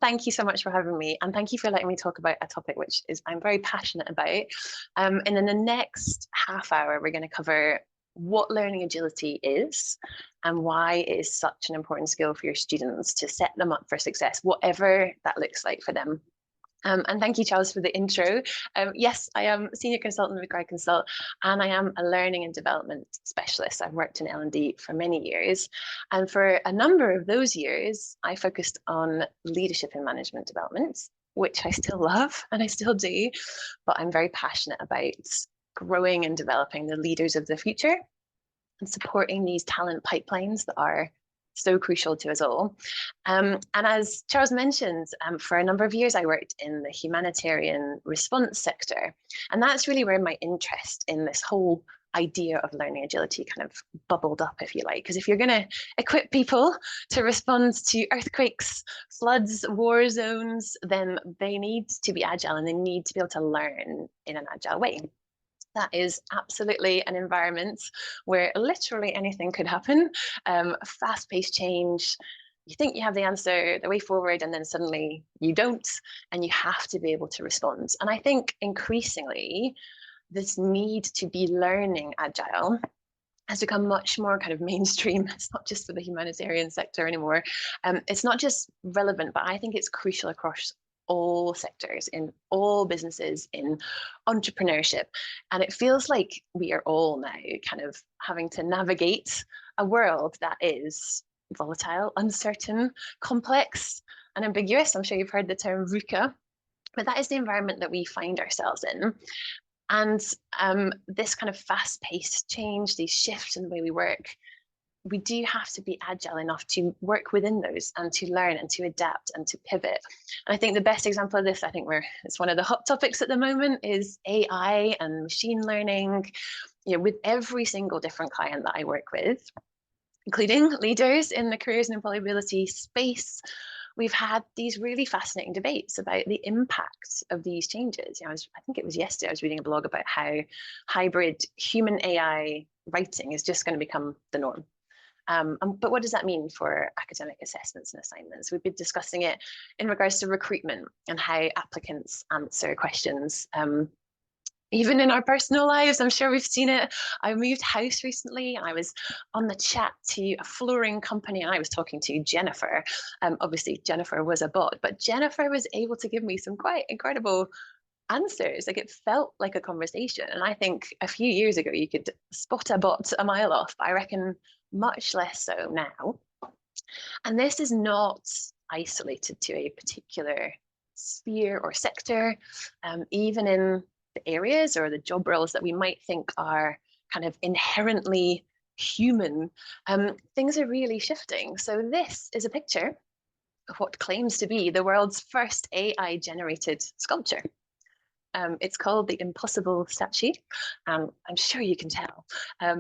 Thank you so much for having me, and thank you for letting me talk about a topic which is I'm very passionate about. And in the next half hour, we're going to cover what learning agility is and why it is such an important skill for your students to set them up for success, whatever that looks like for them. And thank you, Charles, for the intro. Yes, I am a senior consultant with Gradconsult, and I am a learning and development specialist. I've worked in L&D for many years. And for a number of those years, I focused on leadership and management development, which I still love and I still do. But I'm very passionate about growing and developing the leaders of the future and supporting these talent pipelines that are so crucial to us all. And as Charles mentioned, for a number of years, I worked in the humanitarian response sector. And that's really where my interest in this whole idea of learning agility kind of bubbled up, if you like. Because if you're going to equip people to respond to earthquakes, floods, war zones, then they need to be agile and they need to be able to learn in an agile way. That is absolutely an environment where literally anything could happen. Fast-paced change, you think you have the answer, the way forward, and then suddenly you don't, and you have to be able to respond. And I think increasingly, this need to be learning agile has become much more kind of mainstream. It's not just for the humanitarian sector anymore. It's not just relevant, but I think it's crucial across all sectors, in all businesses, in entrepreneurship. And it feels like we are all now kind of having to navigate a world that is volatile, uncertain, complex, and ambiguous. I'm sure you've heard the term VUCA, but that is the environment that we find ourselves in. And this kind of fast-paced change, these shifts in the way we work, we do have to be agile enough to work within those and to learn and to adapt and to pivot. And I think the best example of this, I think it's one of the hot topics at the moment, is AI and machine learning. You know, with every single different client that I work with, including leaders in the careers and employability space, we've had these really fascinating debates about the impact of these changes. You know, I think it was yesterday I was reading a blog about how hybrid human AI writing is just going to become the norm. But what does that mean for academic assessments and assignments? We've been discussing it in regards to recruitment and how applicants answer questions. Even in our personal lives, I'm sure we've seen it. I moved house recently and I was on the chat to a flooring company and I was talking to Jennifer. Obviously, Jennifer was a bot, but Jennifer was able to give me some quite incredible answers. Like, it felt like a conversation. And I think a few years ago, you could spot a bot a mile off, but I reckon much less so now. And this is not isolated to a particular sphere or sector. Even in the areas or the job roles that we might think are kind of inherently human, things are really shifting. So this is a picture of what claims to be the world's first AI-generated sculpture. It's called the Impossible Statue. I'm sure you can tell.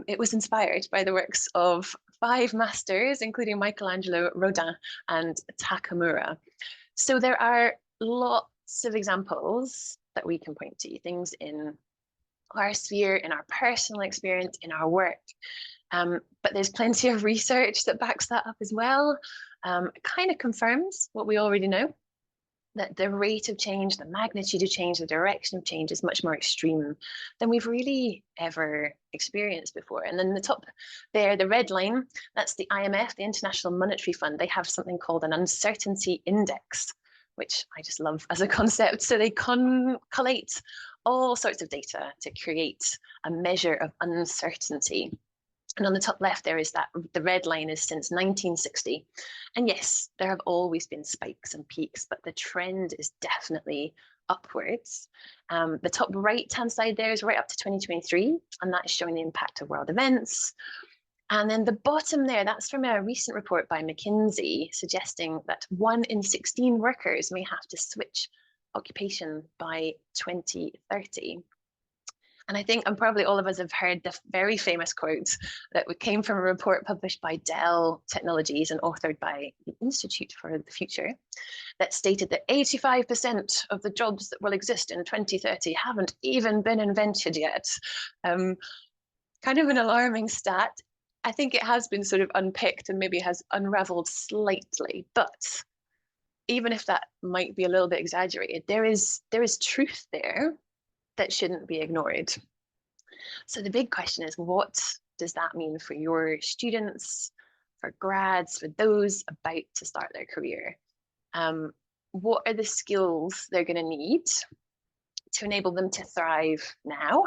It was inspired by the works of 5 masters, including Michelangelo, Rodin, and Takamura. So there are lots of examples that we can point to, things in our sphere, in our personal experience, in our work. But there's plenty of research that backs that up as well. It kind of confirms what we already know, that the rate of change, the magnitude of change, the direction of change is much more extreme than we've really ever experienced before. And then the top there, the red line, that's the IMF, the International Monetary Fund. They have something called an uncertainty index, which I just love as a concept. So they collate all sorts of data to create a measure of uncertainty. And on the top left, there is that the red line is since 1960. And yes, there have always been spikes and peaks, but the trend is definitely upwards. The top right-hand side there is right up to 2023, and that is showing the impact of world events. And then the bottom there, that's from a recent report by McKinsey, suggesting that 1 in 16 workers may have to switch occupation by 2030. And I think, and probably all of us have heard the very famous quote that came from a report published by Dell Technologies and authored by the Institute for the Future, that stated that 85% of the jobs that will exist in 2030 haven't even been invented yet. Kind of an alarming stat. I think it has been sort of unpicked and maybe has unraveled slightly, but even if that might be a little bit exaggerated, there is truth there that shouldn't be ignored. So the big question is, what does that mean for your students, for grads, for those about to start their career? What are the skills they're going to need to enable them to thrive now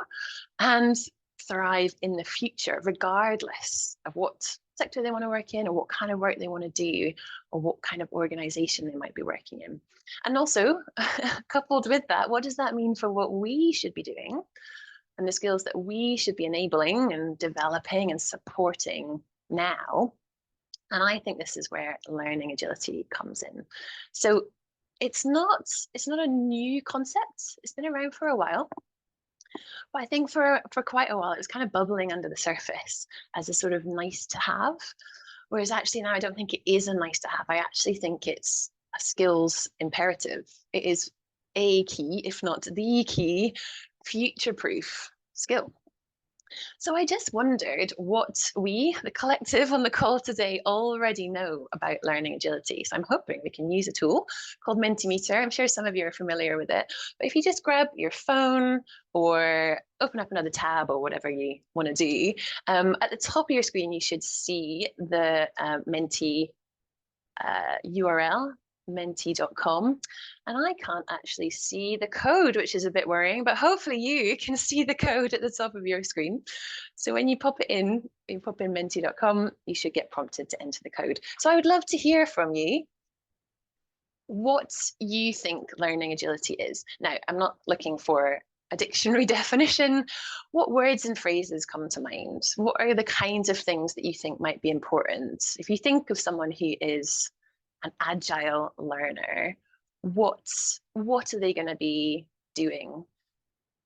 and thrive in the future, regardless of what sector they want to work in, or what kind of work they want to do, or what kind of organization they might be working in? And also, coupled with that, what does that mean for what we should be doing and the skills that we should be enabling and developing and supporting now? And I think this is where learning agility comes in. So it's not a new concept. It's been around for a while. But I think for quite a while, it was kind of bubbling under the surface as a sort of nice to have. Whereas actually now I don't think it is a nice to have. I actually think it's a skills imperative. It is a key, if not the key, future-proof skill. So I just wondered what we, the collective on the call today, already know about learning agility. So I'm hoping we can use a tool called Mentimeter. I'm sure some of you are familiar with it. But if you just grab your phone or open up another tab or whatever you want to do, at the top of your screen, you should see the Menti URL, menti.com, and I can't actually see the code, which is a bit worrying, but hopefully you can see the code at the top of your screen. So when you pop it in, you pop in menti.com, you should get prompted to enter the code. So I would love to hear from you what you think learning agility is. Now, I'm not looking for a dictionary definition. What words and phrases come to mind? What are the kinds of things that you think might be important? If you think of someone who is an agile learner, what are they going to be doing?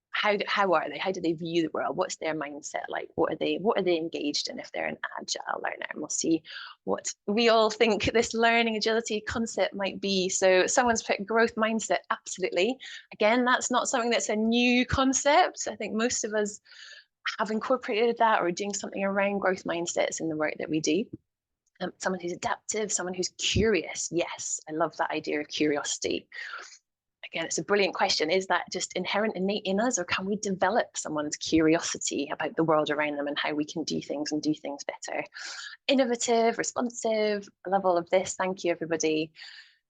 How are they? How do they view the world? What's their mindset like? What are they engaged in if they're an agile learner? And we'll see what we all think this learning agility concept might be. So someone's put growth mindset. Absolutely. Again, that's not something that's a new concept. I think most of us have incorporated that or doing something around growth mindsets in the work that we do. Someone who's adaptive, someone who's curious. Yes, I love that idea of curiosity. Again, it's a brilliant question. Is that just inherent, innate in us, or can we develop someone's curiosity about the world around them and how we can do things and do things better? Innovative, responsive, I love all of this. Thank you, everybody.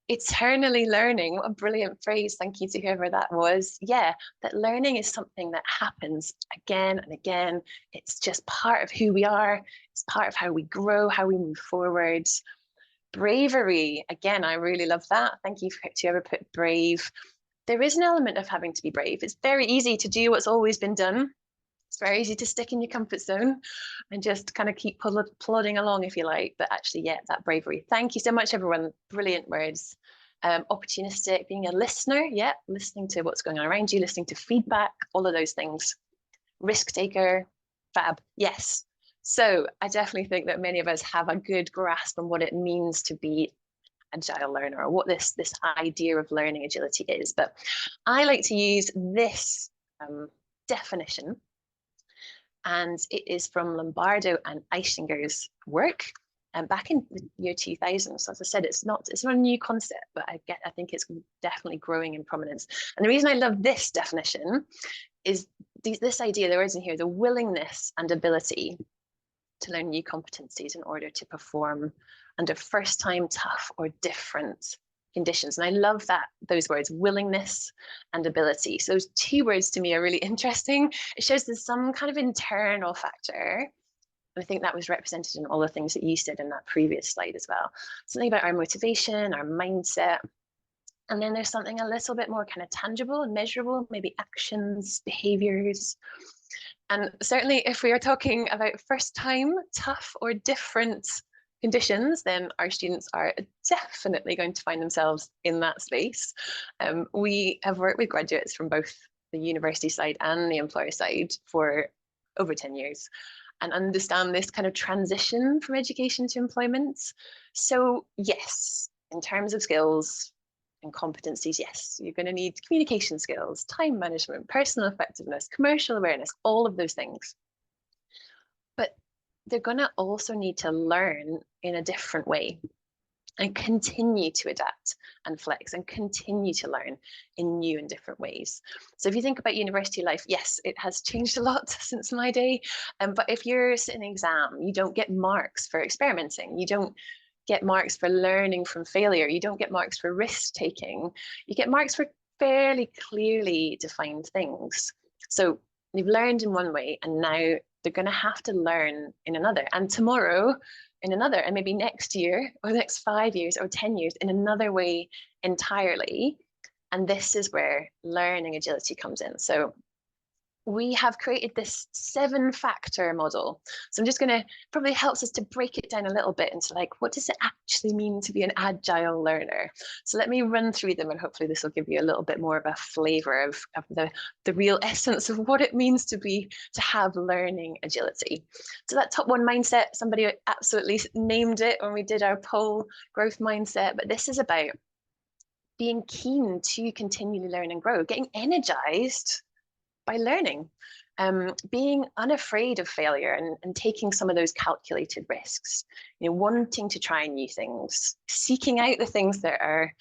Eternally learning, what a brilliant phrase. Thank you to whoever that was. Yeah, that learning is something that happens again and again. It's just part of who we are. It's part of how we grow, how we move forward. Bravery, again, I really love that. Thank you to whoever put brave. There is an element of having to be brave. It's very easy to do what's always been done. It's very easy to stick in your comfort zone and just kind of keep plodding along, if you like. But actually, yeah, that bravery. Thank you so much, everyone. Brilliant words. Opportunistic, being a listener. Yeah, listening to what's going on around you, listening to feedback, all of those things. Risk taker, fab. Yes. So I definitely think that many of us have a good grasp on what it means to be an agile learner, or what this idea of learning agility is. But I like to use this definition, and it is from Lombardo and Eichinger's work, and back in the year 2000. So as I said, it's not a new concept, but I think it's definitely growing in prominence. And the reason I love this definition is this idea, the words in here, the willingness and ability to learn new competencies in order to perform under first-time tough or different conditions. And I love those words, willingness and ability. So those two words to me are really interesting. It shows there's some kind of internal factor. And I think that was represented in all the things that you said in that previous slide as well. Something about our motivation, our mindset. And then there's something a little bit more kind of tangible and measurable, maybe actions, behaviors. And certainly if we are talking about first time, tough or different conditions, then our students are definitely going to find themselves in that space. We have worked with graduates from both the university side and the employer side for over 10 years and understand this kind of transition from education to employment. So yes, in terms of skills and competencies, yes, you're going to need communication skills, time management, personal effectiveness, commercial awareness, all of those things. But they're going to also need to learn in a different way. and continue to adapt and flex and continue to learn in new and different ways. So if you think about university life, yes, it has changed a lot since my day. But if you're sitting an exam, you don't get marks for experimenting. You don't get marks for learning from failure. You don't get marks for risk taking. You get marks for fairly clearly defined things. So they've learned in one way, and now they're going to have to learn in another. And tomorrow, in another, and maybe next year or the next 5 years or 10 years in another way entirely. And this is where learning agility comes in. So we have created this 7-factor model. So I'm just going to, probably helps us to break it down a little bit into like, what does it actually mean to be an agile learner? So let me run through them, and hopefully this will give you a little bit more of a flavor of the real essence of what it means to have learning agility. So that top one, mindset, somebody absolutely named it when we did our poll, growth mindset, but this is about being keen to continually learn and grow, getting energized by learning, being unafraid of failure and taking some of those calculated risks, wanting to try new things, seeking out the things that are a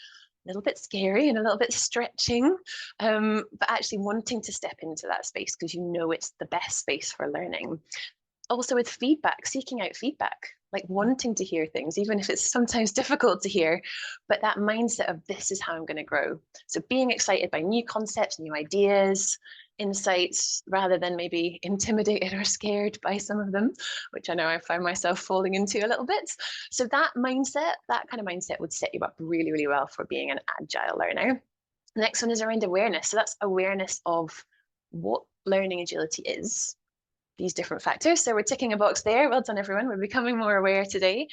little bit scary and a little bit stretching, but actually wanting to step into that space because it's the best space for learning. Also with feedback, seeking out feedback, like wanting to hear things, even if it's sometimes difficult to hear, but that mindset of this is how I'm going to grow. So being excited by new concepts, new ideas, insights, rather than maybe intimidated or scared by some of them, which I know I found myself falling into a little bit. So that mindset, that kind of mindset would set you up really, really well for being an agile learner. The next one is around awareness. So that's awareness of what learning agility is, these different factors. So we're ticking a box there. Well done, everyone. We're becoming more aware today.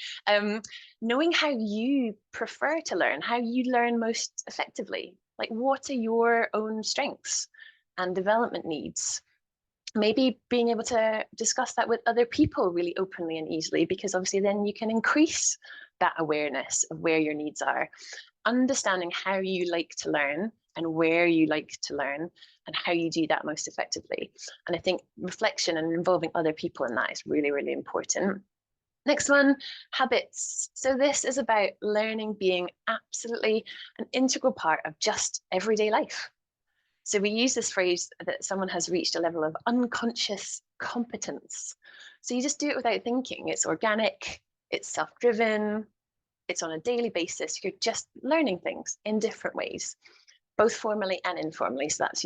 Knowing how you prefer to learn, how you learn most effectively. Like, what are your own strengths and development needs? Maybe being able to discuss that with other people really openly and easily, because obviously then you can increase that awareness of where your needs are. Understanding how you like to learn and where you like to learn and how you do that most effectively. And I think reflection and involving other people in that is really, really important. Next one, habits. So this is about learning being absolutely an integral part of just everyday life. So we use this phrase that someone has reached a level of unconscious competence. So you just do it without thinking. It's organic, it's self-driven, it's on a daily basis. You're just learning things in different ways, both formally and informally. So that's,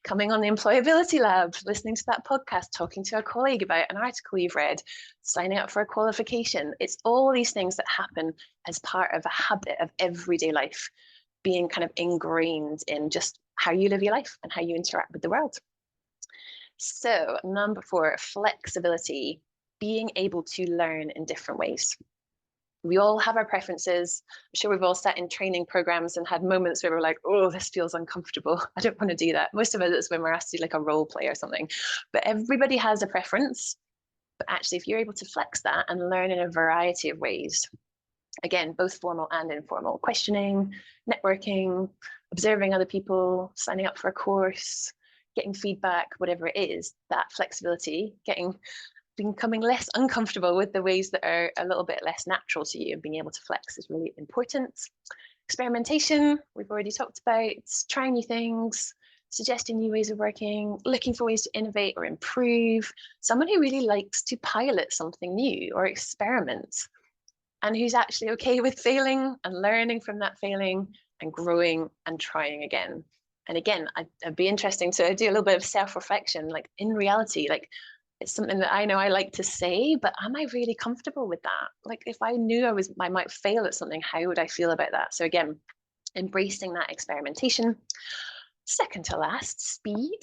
coming on the Employability Lab, listening to that podcast, talking to a colleague about an article you've read, signing up for a qualification. It's all these things that happen as part of a habit of everyday life, being kind of ingrained in just how you live your life and how you interact with the world. So number 4, flexibility, being able to learn in different ways. We all have our preferences. I'm sure we've all sat in training programs and had moments where we're like, oh, this feels uncomfortable. I don't want to do that. Most of it is when we're asked to do like a role play or something. But everybody has a preference. But actually, if you're able to flex that and learn in a variety of ways, again, both formal and informal, questioning, networking, observing other people, signing up for a course, getting feedback, whatever it is, that flexibility, becoming less uncomfortable with the ways that are a little bit less natural to you and being able to flex is really important. Experimentation, we've already talked about, trying new things, suggesting new ways of working, looking for ways to innovate or improve, someone who really likes to pilot something new or experiment, and who's actually okay with failing and learning from that failing and growing and trying again. And again, I'd be interesting to do a little bit of self-reflection, like in reality, like it's something that I know I like to say, but am I really comfortable with that? Like if I knew I might fail at something, how would I feel about that? So again, embracing that experimentation. Second to last, speed.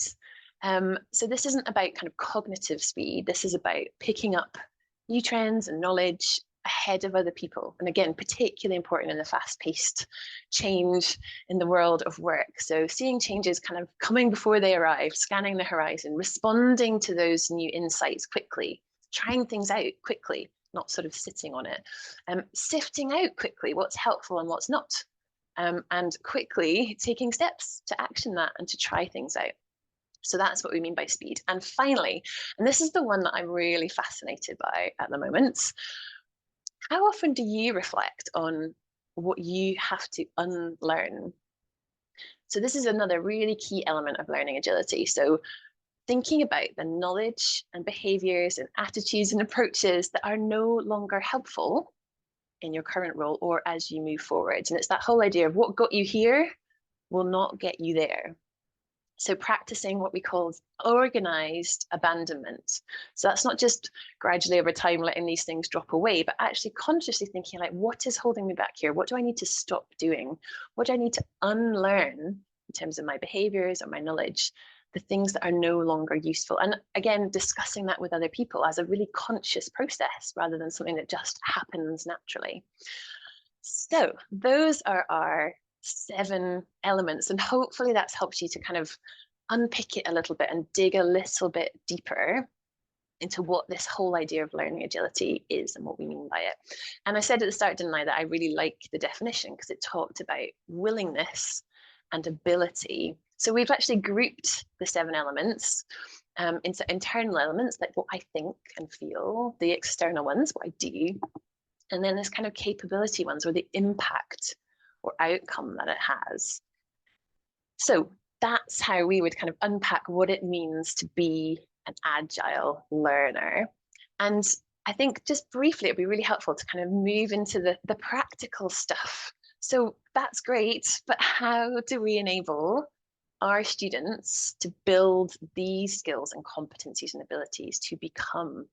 So this isn't about kind of cognitive speed. This is about picking up new trends and knowledge ahead of other people. And again, particularly important in the fast-paced change in the world of work. So seeing changes kind of coming before they arrive, scanning the horizon, responding to those new insights quickly, trying things out quickly, not sort of sitting on it, sifting out quickly what's helpful and what's not, and quickly taking steps to action that and to try things out. So that's what we mean by speed. And finally, and this is the one that I'm really fascinated by at the moment, how often do you reflect on what you have to unlearn. So this is another really key element of learning agility. So thinking about the knowledge and behaviors and attitudes and approaches that are no longer helpful in your current role or as you move forward. And it's that whole idea of what got you here will not get you there. So practicing what we call organized abandonment. So that's not just gradually over time letting these things drop away, but actually consciously thinking like, what is holding me back here? What do I need to stop doing? What do I need to unlearn in terms of my behaviors or my knowledge? The things that are no longer useful. And again, discussing that with other people as a really conscious process rather than something that just happens naturally. So those are our 7 elements, and hopefully that's helped you to kind of unpick it a little bit and dig a little bit deeper into what this whole idea of learning agility is and what we mean by it. And I said at the start, didn't I, that I really like the definition because it talked about willingness and ability. So we've actually grouped the 7 elements into internal elements, like what I think and feel, the external ones, what I do, and then this kind of capability ones, or the impact or outcome that it has. So that's how we would kind of unpack what it means to be an agile learner. And I think just briefly, it'd be really helpful to kind of move into the practical stuff. So that's great, but how do we enable our students to build these skills and competencies and abilities to become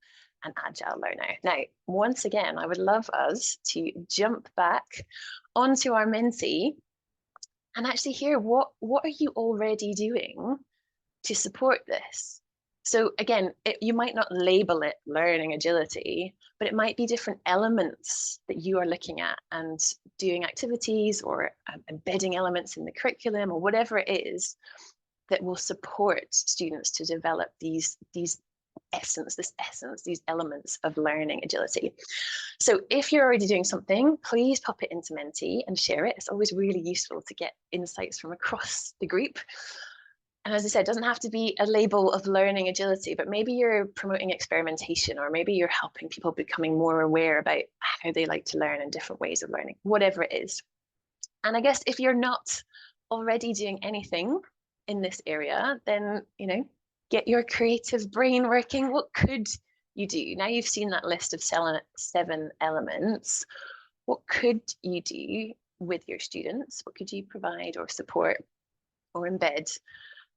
an agile learner? Now, once again, I would love us to jump back onto our Menti and actually hear what are you already doing to support this? So again, you might not label it learning agility, but it might be different elements that you are looking at and doing activities or embedding elements in the curriculum or whatever it is that will support students to develop these elements of learning agility. So if you're already doing something, please pop it into Menti and share it. It's always really useful to get insights from across the group. And as I said, it doesn't have to be a label of learning agility, but maybe you're promoting experimentation, or maybe you're helping people becoming more aware about how they like to learn and different ways of learning, whatever it is. And I guess if you're not already doing anything in this area, then, get your creative brain working. What could you do? Now you've seen that list of 7 elements. What could you do with your students? What could you provide or support or embed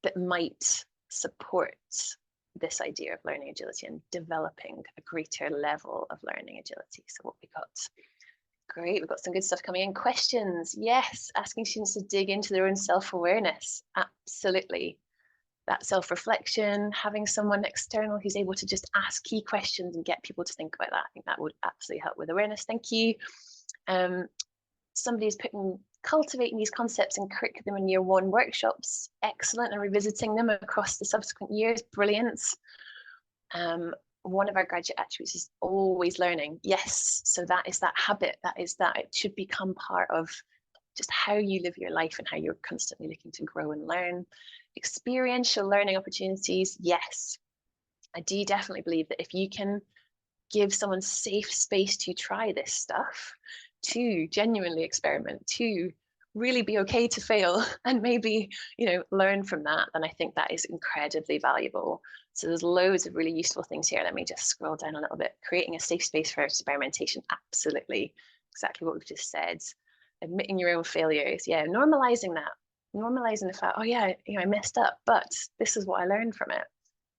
that might support this idea of learning agility and developing a greater level of learning agility? So what we got? Great, we've got some good stuff coming in. Questions? Yes, asking students to dig into their own self-awareness. Absolutely. That self-reflection, having someone external who's able to just ask key questions and get people to think about that. I think that would absolutely help with awareness. Thank you. Somebody's cultivating these concepts in curriculum in year 1 workshops. Excellent. And revisiting them across the subsequent years. Brilliant. One of our graduate attributes is always learning. Yes. So that is that habit. It should become part of just how you live your life and how you're constantly looking to grow and learn. Experiential learning opportunities. Yes. I do definitely believe that if you can give someone safe space to try this stuff, to genuinely experiment, to really be okay to fail and maybe, learn from that, then I think that is incredibly valuable. So there's loads of really useful things here. Let me just scroll down a little bit. Creating a safe space for experimentation. Absolutely. Exactly what we've just said. Admitting your own failures. Yeah, normalizing that. Normalizing the fact, oh yeah, I messed up, but this is what I learned from it.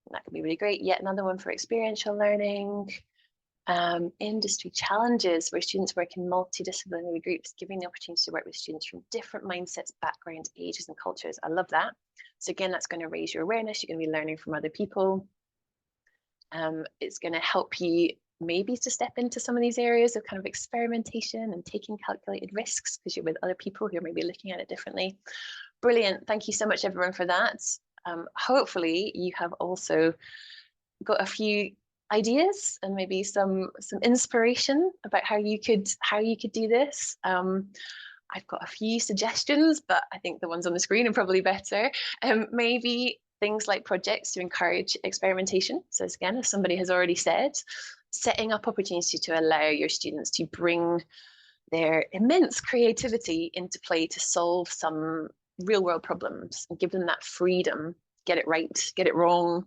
And that can be really great. Yet another one for experiential learning. Industry challenges where students work in multidisciplinary groups, giving the opportunity to work with students from different mindsets, backgrounds, ages, and cultures. I love that. So again, that's going to raise your awareness. You're going to be learning from other people. It's going to help you maybe to step into some of these areas of kind of experimentation and taking calculated risks because you're with other people who are maybe looking at it differently. Brilliant. Thank you so much, everyone, for that. Hopefully you have also got a few ideas and maybe some inspiration about how you could do this. I've got a few suggestions, but I think the ones on the screen are probably better. Maybe things like projects to encourage experimentation. So again, as somebody has already said, setting up opportunity to allow your students to bring their immense creativity into play to solve some real world problems and give them that freedom, get it right, get it wrong,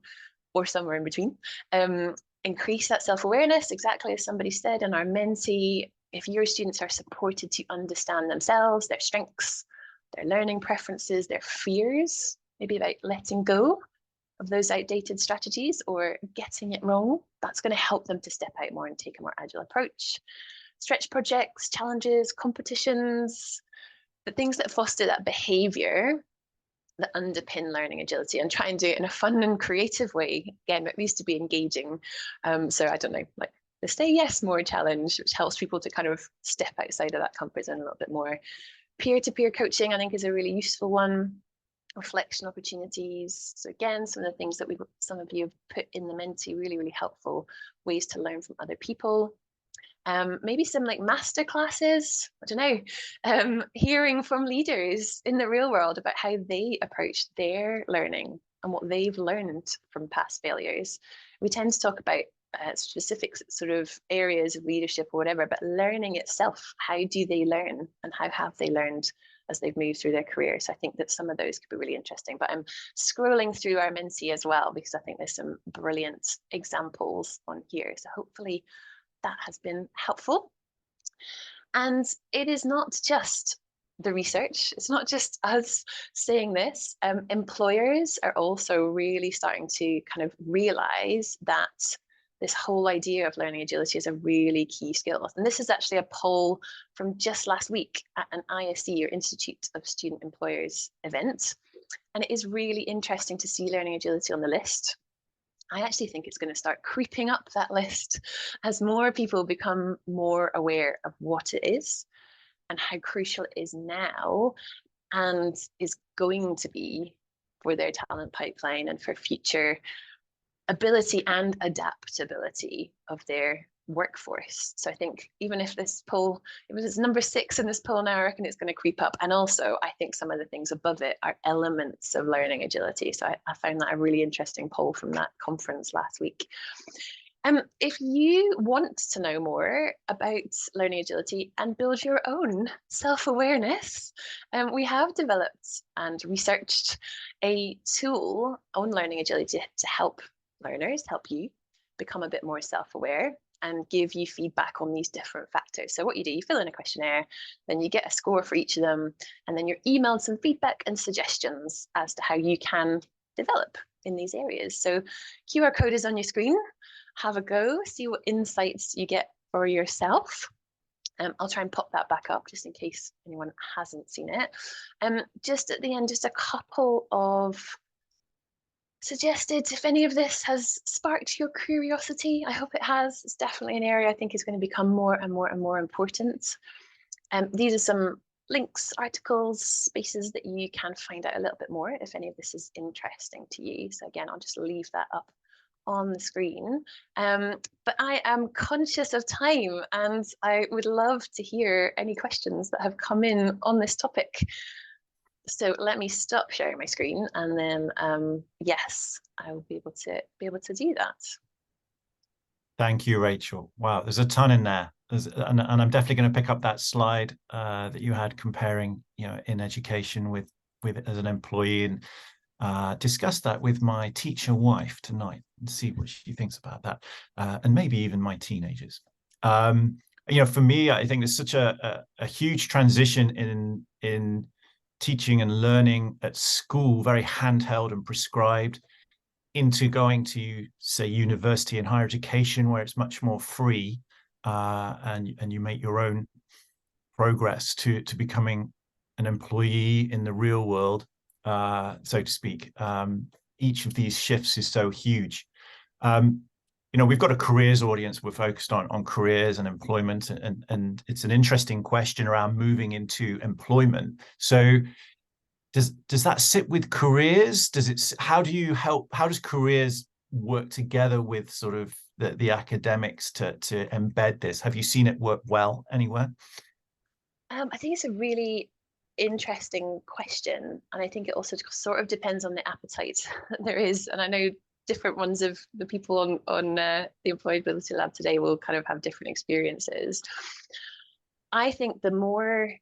or somewhere in between. Increase that self-awareness, exactly as somebody said in our mentee. If your students are supported to understand themselves, their strengths, their learning preferences, their fears, maybe about letting go of those outdated strategies or getting it wrong, that's going to help them to step out more and take a more agile approach. Stretch projects, challenges, competitions, the things that foster that behavior that underpin learning agility, and try and do it in a fun and creative way. Again, it needs to be engaging. So I don't know, like the Say Yes More challenge, which helps people to kind of step outside of that comfort zone a little bit more. Peer-to-peer coaching, I think, is a really useful one. Reflection opportunities. So again, some of the things that some of you have put in the mentee, really, really helpful ways to learn from other people. Maybe some like master classes, I don't know, hearing from leaders in the real world about how they approach their learning and what they've learned from past failures. We tend to talk about specific sort of areas of leadership or whatever, but learning itself, how do they learn and how have they learned as they've moved through their career? So I think that some of those could be really interesting, but I'm scrolling through our mentee as well because I think there's some brilliant examples on here. So hopefully that has been helpful. And it is not just the research, it's not just us saying this. Employers are also really starting to kind of realize that this whole idea of learning agility is a really key skill. And this is actually a poll from just last week at an ISE, or Institute of Student Employers event. And it is really interesting to see learning agility on the list. I actually think it's going to start creeping up that list as more people become more aware of what it is and how crucial it is now and is going to be for their talent pipeline and for future ability and adaptability of their workforce. So I think even if this poll, if it's number 6 in this poll now, I reckon it's going to creep up. And also I think some of the things above it are elements of learning agility. So I found that a really interesting poll from that conference last week. If you want to know more about learning agility and build your own self-awareness, we have developed and researched a tool on learning agility to help learners, help you become a bit more self-aware and give you feedback on these different factors. So what you do, you fill in a questionnaire, then you get a score for each of them, and then you're emailed some feedback and suggestions as to how you can develop in these areas. So QR code is on your screen. Have a go, see what insights you get for yourself. I'll try and pop that back up just in case anyone hasn't seen it. Just at the end, just a couple of suggested, if any of this has sparked your curiosity. I hope it has. It's definitely an area I think is going to become more and more and more important. These are some links, articles, spaces that you can find out a little bit more if any of this is interesting to you. So again, I'll just leave that up on the screen. But I am conscious of time and I would love to hear any questions that have come in on this topic. So let me stop sharing my screen and then yes, I will be able to do that. Thank you, Rachel. Wow, there's a ton in there. And I'm definitely going to pick up that slide that you had comparing, in education with as an employee, and discuss that with my teacher wife tonight and see what she thinks about that, and maybe even my teenagers. For me, I think there's such a huge transition in teaching and learning at school, very handheld and prescribed, into going to, say, university and higher education, where it's much more free, and you make your own progress to becoming an employee in the real world, so to speak. Each of these shifts is so huge. We've got a careers audience. We're focused on careers and employment, and it's an interesting question around moving into employment. So does that sit with careers? How does careers work together with sort of the academics to embed this? Have you seen it work well anywhere? I think it's a really interesting question, and I think it also sort of depends on the appetite that there is. And I know different ones of the people on the Employability Lab today will kind of have different experiences. I think the more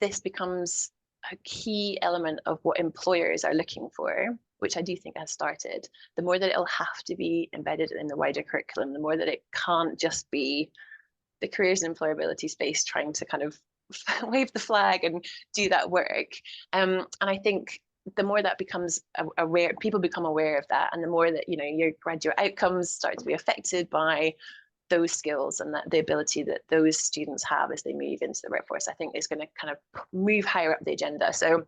this becomes a key element of what employers are looking for, which I do think has started, the more that it'll have to be embedded in the wider curriculum, the more that it can't just be the careers and employability space trying to kind of wave the flag and do that work. And I think the more that becomes aware, people become aware of that, and the more that, you know, your graduate outcomes start to be affected by those skills and that the ability that those students have as they move into the workforce, I think is going to kind of move higher up the agenda. So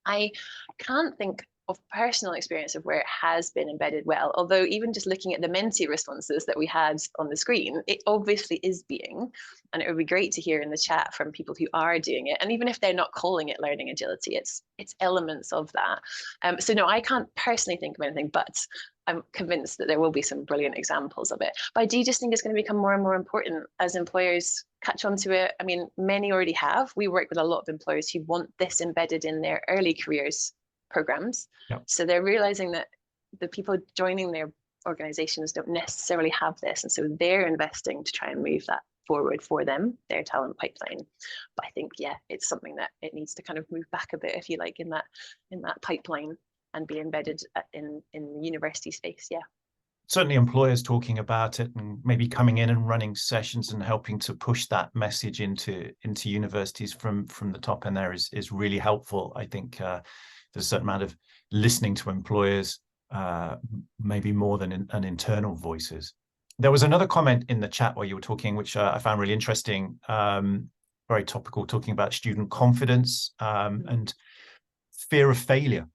I can't think of personal experience of where it has been embedded well, although even just looking at the Menti responses that we had on the screen, it obviously is being, and it would be great to hear in the chat from people who are doing it. And even if they're not calling it learning agility, it's elements of that. So no, I can't personally think of anything, but I'm convinced that there will be some brilliant examples of it. But I do just think it's going to become more and more important as employers catch on to it. I mean, many already have. We work with a lot of employers who want this embedded in their early careers programs. Yep. So they're realizing that the people joining their organizations don't necessarily have this. And so they're investing to try and move that forward for them, their talent pipeline. But I think, yeah, it's something that it needs to kind of move back a bit, if you like, in that pipeline and be embedded in the university space. Yeah. Certainly employers talking about it and maybe coming in and running sessions and helping to push that message into universities from the top end there is really helpful. I think there's a certain amount of listening to employers, maybe more than an internal voices. There was another comment in the chat while you were talking, which I found really interesting, very topical, talking about student confidence and fear of failure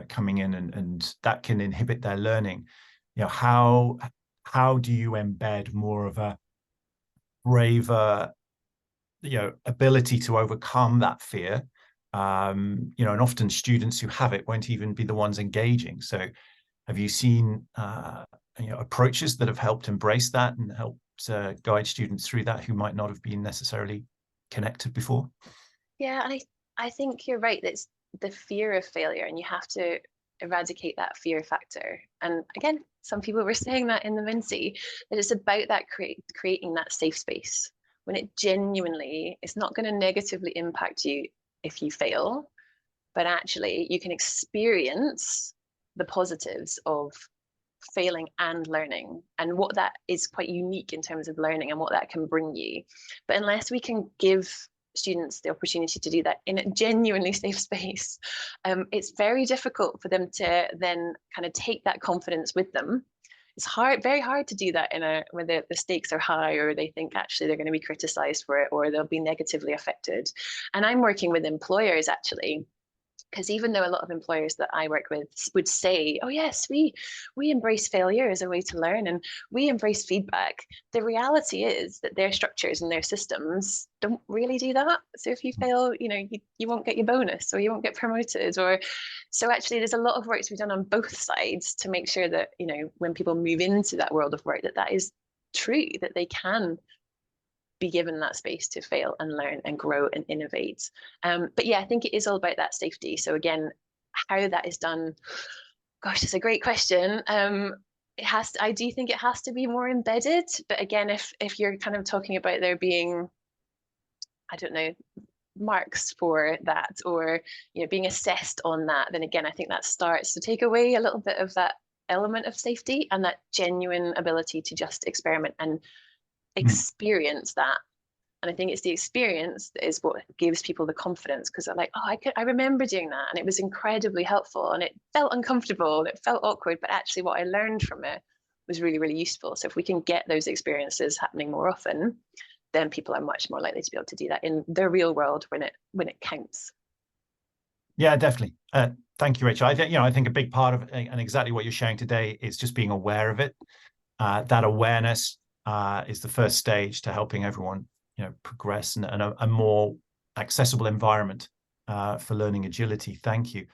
coming in, and that can inhibit their learning. You know, how do you embed more of a braver, you know, ability to overcome that fear? You know, and often students who have it won't even be the ones engaging. So have you seen you know, approaches that have helped embrace that and helped guide students through that who might not have been necessarily connected before? Yeah, and I think you're right. That's the fear of failure, and you have to eradicate that fear factor. And again, some people were saying that in the Vinci, that it's about that creating that safe space when it genuinely is not going to negatively impact you if you fail, but actually you can experience the positives of failing and learning, and what that is quite unique in terms of learning and what that can bring you. But unless we can give students the opportunity to do that in a genuinely safe space, it's very difficult for them to then kind of take that confidence with them. It's hard, very hard to do that when the stakes are high, or they think actually they're going to be criticized for it, or they'll be negatively affected. And I'm working with employers actually, because even though a lot of employers that I work with would say, oh yes, we embrace failure as a way to learn and we embrace feedback, the reality is that their structures and their systems don't really do that. So if you fail, you know, you won't get your bonus, or you won't get promoted, or so actually there's a lot of work to be done on both sides to make sure that, you know, when people move into that world of work, that is true, that they can be given that space to fail and learn and grow and innovate. But yeah, I think it is all about that safety. So again, how that is done, gosh, it's a great question. I do think it has to be more embedded. But again, if you're kind of talking about there being, I don't know, marks for that, or, you know, being assessed on that, then again, I think that starts to take away a little bit of that element of safety and that genuine ability to just experiment and experience that. And I think it's the experience that is what gives people the confidence, because they're like, oh, I remember doing that and it was incredibly helpful and it felt uncomfortable and it felt awkward, but actually what I learned from it was really, really useful. So if we can get those experiences happening more often, then people are much more likely to be able to do that in the real world when it counts. Yeah, definitely. Thank you, Rachel. I think a big part of it, and exactly what you're sharing today, is just being aware of it. That awareness is the first stage to helping everyone, you know, progress and a more accessible environment for learning agility. Thank you.